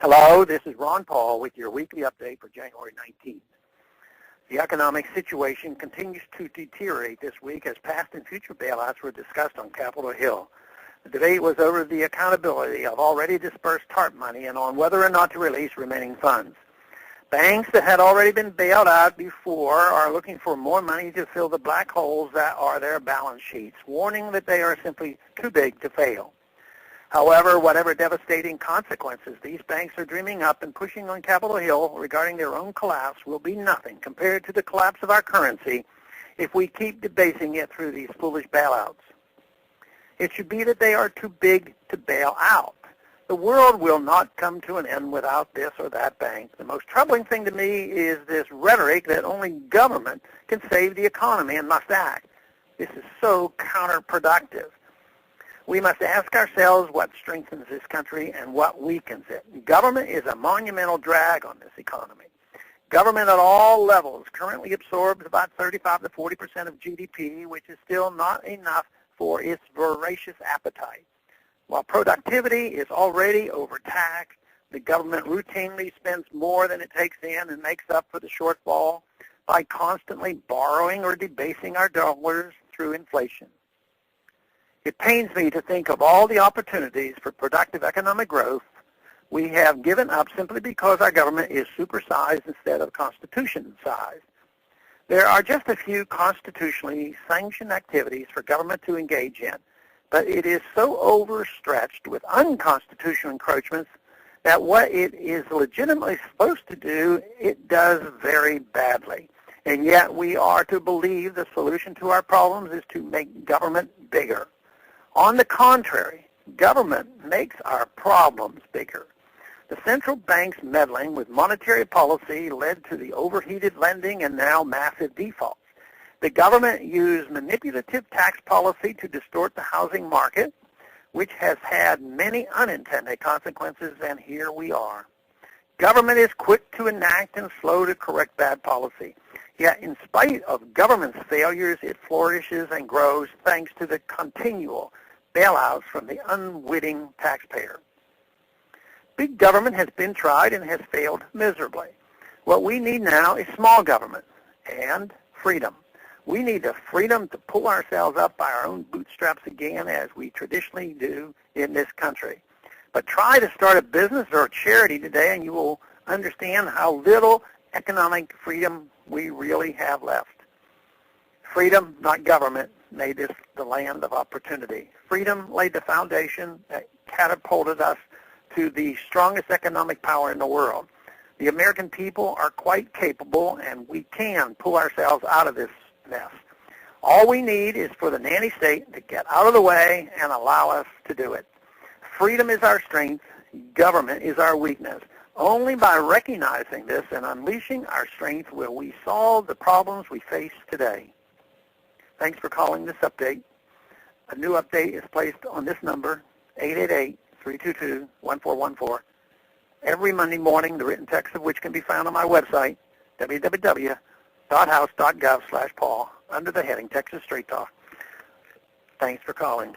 Hello, this is Ron Paul with your weekly update for January 19th. The economic situation continues to deteriorate this week as past and future bailouts were discussed on Capitol Hill. The debate was over the accountability of already dispersed TARP money and on whether or not to release remaining funds. Banks that had already been bailed out before are looking for more money to fill the black holes that are their balance sheets, warning that they are simply too big to fail. However, whatever devastating consequences these banks are dreaming up and pushing on Capitol Hill regarding their own collapse will be nothing compared to the collapse of our currency if we keep debasing it through these foolish bailouts. It should be that they are too big to bail out. The world will not come to an end without this or that bank. The most troubling thing to me is this rhetoric that only government can save the economy and must act. This is so counterproductive. We must ask ourselves what strengthens this country and what weakens it. Government is a monumental drag on this economy. Government at all levels currently absorbs about 35 to 40% of GDP, which is still not enough for its voracious appetite. While productivity is already overtaxed, the government routinely spends more than it takes in and makes up for the shortfall by constantly borrowing or debasing our dollars through inflation. It pains me to think of all the opportunities for productive economic growth we have given up simply because our government is supersized instead of constitution-sized. There are just a few constitutionally sanctioned activities for government to engage in, but it is so overstretched with unconstitutional encroachments that what it is legitimately supposed to do, it does very badly. And yet we are to believe the solution to our problems is to make government bigger. On the contrary, government makes our problems bigger. The central bank's meddling with monetary policy led to the overheated lending and now massive defaults. The government used manipulative tax policy to distort the housing market, which has had many unintended consequences, and here we are. Government is quick to enact and slow to correct bad policy. Yet in spite of government's failures, it flourishes and grows thanks to the continual bailouts from the unwitting taxpayer. Big government has been tried and has failed miserably. What we need now is small government and freedom. We need the freedom to pull ourselves up by our own bootstraps again, as we traditionally do in this country. But try to start a business or a charity today and you will understand how little economic freedom we really have left. Freedom, not government, made this the land of opportunity. Freedom laid the foundation that catapulted us to the strongest economic power in the world. The American people are quite capable, and we can pull ourselves out of this mess. All we need is for the nanny state to get out of the way and allow us to do it. Freedom is our strength. Government is our weakness. Only by recognizing this and unleashing our strength will we solve the problems we face today. Thanks for calling this update. A new update is placed on this number, 888-322-1414, every Monday morning, the written text of which can be found on my website, www.house.gov/Paul, under the heading Texas Straight Talk. Thanks for calling.